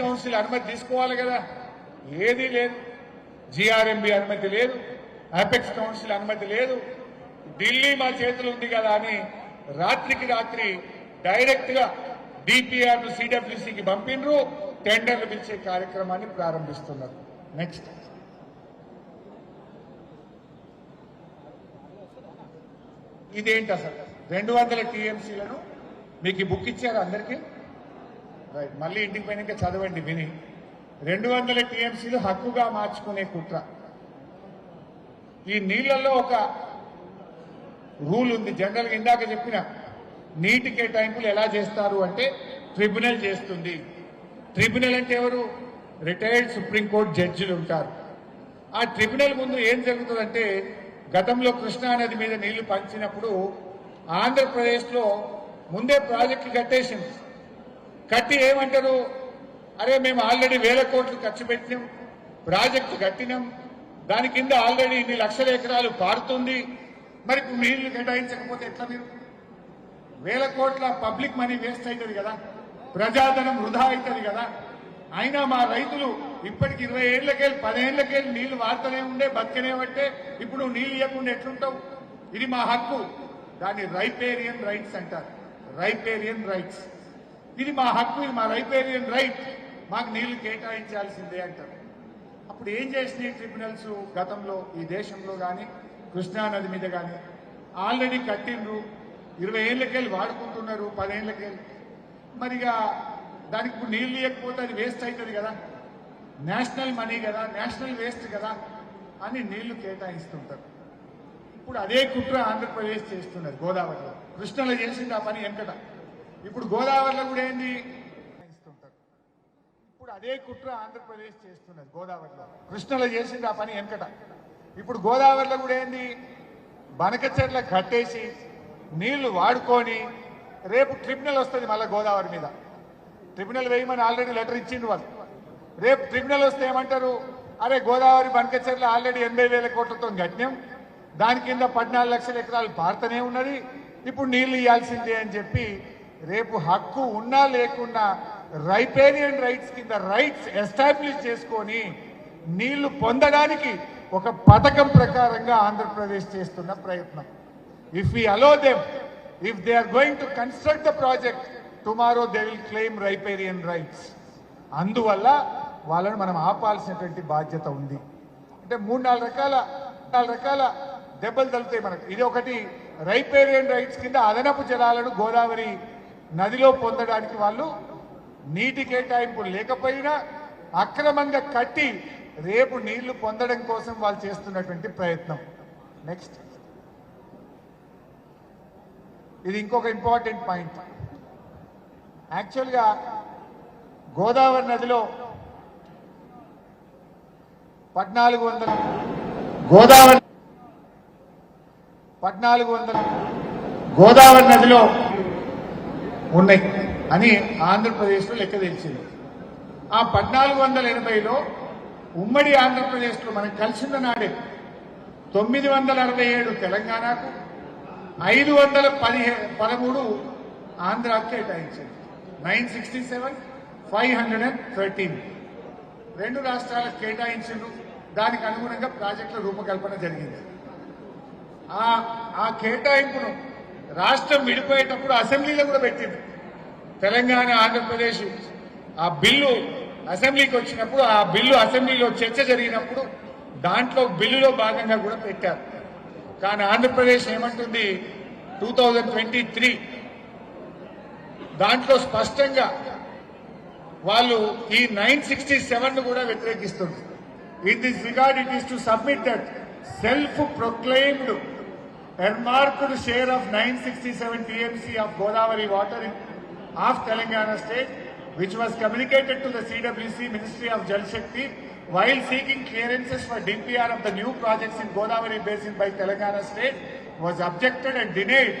Council అనుమతి తీసుకోవాలి కదా, ఏదీ లేదు. జిఆర్ఎంబి అనుమతి లేదు, అపెక్స్ కౌన్సిల్ అనుమతి లేదు. ఢిల్లీ మా చేతులు ఉంది కదా అని రాత్రికి రాత్రి డైరెక్ట్ గా డిపిఆర్ ను సిడబ్ల్యూసీకి పంపినరు, టెండర్లు పిలిచే కార్యక్రమాన్ని ప్రారంభిస్తున్నారు. నెక్స్ట్ ఇదేంటి అసలు 200 టీఎంసీలను మీకు బుక్ ఇచ్చారు అందరికీ, రైట్. మళ్ళీ ఇంటికి పోయినాక చదవండి విని. 200 టీఎంసీలు హక్కుగా మార్చుకునే కుట్ర. ఈ నీళ్లలో ఒక రూల్ ఉంది జనరల్గా, ఇందాక చెప్పిన నీటి కేటాయింపులు ఎలా చేస్తారు అంటే ట్రిబ్యునల్ చేస్తుంది. ట్రిబ్యునల్ అంటే ఎవరు? రిటైర్డ్ సుప్రీంకోర్టు జడ్జిలు ఉంటారు. ఆ ట్రిబ్యునల్ ముందు ఏం జరుగుతుందంటే, గతంలో కృష్ణానది మీద నీళ్లు పంచినప్పుడు ఆంధ్రప్రదేశ్లో ముందే ప్రాజెక్టులు కట్టేసింది. కట్టి ఏమంటారు, అరే మేము ఆల్రెడీ 1000 కోట్లు ఖర్చు పెట్టినాం, ప్రాజెక్టు కట్టినాం, దాని కింద ఆల్రెడీ ఇన్ని లక్షల ఎకరాలు పారుతుంది, మరి ఇప్పుడు నీళ్లు కేటాయించకపోతే ఎట్లా? మీరు 1000 కోట్ల పబ్లిక్ మనీ వేస్ట్ అవుతుంది కదా, ప్రజాధనం వృధా అవుతుంది కదా. అయినా మా రైతులు ఇప్పటికి 20 ఏళ్లకెళ్ళి 10 ఏళ్లకెళ్ళి నీళ్లు వాడుతూనే ఉండే, బతికనే బట్టే ఇప్పుడు నీళ్లు ఇవ్వకుండా ఎట్లుంటావు? ఇది మా హక్కు, దాన్ని రైపేరియన్ రైట్స్ అంటారు. రైపేరియన్ రైట్స్, ఇది మా హక్కు, ఇది మా రైపేరియన్ రైట్, మాకు నీళ్లు కేటాయించాల్సిందే అంటారు. అప్పుడు ఏం చేసినాయి ట్రిబ్యునల్స్ గతంలో ఈ దేశంలో కానీ కృష్ణానది మీద కానీ? ఆల్రెడీ కట్టిండ్రు, 20 ఏళ్లకెళ్ళి వాడుకుంటున్నారు, 10 ఏళ్లకెళ్ళి. మరిగా దానికి ఇప్పుడు నీళ్లు ఇవ్వకపోతే అది వేస్ట్ అవుతుంది కదా, నేషనల్ మనీ కదా, నేషనల్ వేస్ట్ కదా అని నీళ్లు కేటాయిస్తుంటారు. ఇప్పుడు అదే కుట్ర ఆంధ్రప్రదేశ్ చేస్తున్నది గోదావరిలో. కృష్ణలో చేసింది ఆ పని వెంకట, ఇప్పుడు గోదావరిలో కూడా ఏంది ఇస్తుంటారు. ఇప్పుడు అదే కుట్ర ఆంధ్రప్రదేశ్ చేస్తున్నది గోదావరిలో. కృష్ణలో చేసింది ఆ పని వెంకట, ఇప్పుడు గోదావరిలో కూడా ఏంది బనకచెర్ల కట్టేసి నీళ్లు వాడుకొని రేపు ట్రిబ్యునల్ వస్తుంది మళ్ళీ గోదావరి మీద. ట్రిబ్యునల్ వేయమని ఆల్రెడీ లెటర్ ఇచ్చిండు వాళ్ళు. రేపు ట్రిబ్యునల్ వస్తే ఏమంటారు, అరే గోదావరి బనకచెర్ల ఆల్రెడీ 80,000 కోట్లతో కట్టినాం, దాని కింద 14 లక్షల ఎకరాలు పారుతూనే ఉన్నది, ఇప్పుడు నీళ్లు ఇవ్వాల్సిందే అని చెప్పి రేపు హక్కు ఉన్నా లేకున్నా రైపేరియన్ రైట్స్ కింద రైట్స్ ఎస్టాబ్లిష్ చేసుకొని నీళ్లు పొందడానికి ఒక పథకం ప్రకారంగా ఆంధ్రప్రదేశ్ చేస్తున్న ప్రయత్నం. If we allow them, if they are going to construct the project, tomorrow they will claim riparian rights. అందువల్ల వాళ్ళని మనం ఆపాల్సినటువంటి బాధ్యత ఉంది. అంటే 3-4 రకాల దెబ్బలు తగులుతాయి మనకు. ఇది ఒకటి, రైపేరియన్ రైట్స్ కింద అదనపు జలాలను గోదావరి నదిలో పొందడానికి వాళ్ళు నీటి కేటాయింపు లేకపోయినా అక్రమంగా కట్టి రేపు నీళ్లు పొందడం కోసం వాళ్ళు చేస్తున్నటువంటి ప్రయత్నం. నెక్స్ట్, ఇది ఇంకొక ఇంపార్టెంట్ పాయింట్. యాక్చువల్గా గోదావరి నదిలో 1400 గోదావరి నదిలో ఉన్నాయి అని ఆంధ్రప్రదేశ్లో లెక్క తెలిసింది. ఆ 1480లో ఉమ్మడి ఆంధ్రప్రదేశ్లో మనకు కలిసిన నాడే 967 తెలంగాణకు, 513 ఆంధ్రాకు కేటాయించింది. 967, 513 రెండు రాష్ట్రాలకు కేటాయించిండ్రు. దానికి అనుగుణంగా ప్రాజెక్టుల రూపకల్పన జరిగింది. ఆ కేటాయింపును రాష్ట్రం విడిపోయేటప్పుడు అసెంబ్లీలో కూడా పెట్టింది. తెలంగాణ ఆంధ్రప్రదేశ్ ఆ బిల్లు అసెంబ్లీకి వచ్చినప్పుడు, ఆ బిల్లు అసెంబ్లీలో చర్చ జరిగినప్పుడు దాంట్లో బిల్లులో భాగంగా కూడా పెట్టారు. కానీ ఆంధ్రప్రదేశ్ ఏమంటుంది, 2023 దాంట్లో స్పష్టంగా వాళ్ళు ఈ 967 కూడా వ్యతిరేకిస్తుంది. In this regard it is to submit that self proclaimed earmarked share of 967 TMC of Godavari water of Telangana state, which was communicated to the CWC Ministry of Jal Shakti while seeking clearances for DPR of the new projects in Godavari basin by Telangana state, was objected and denied.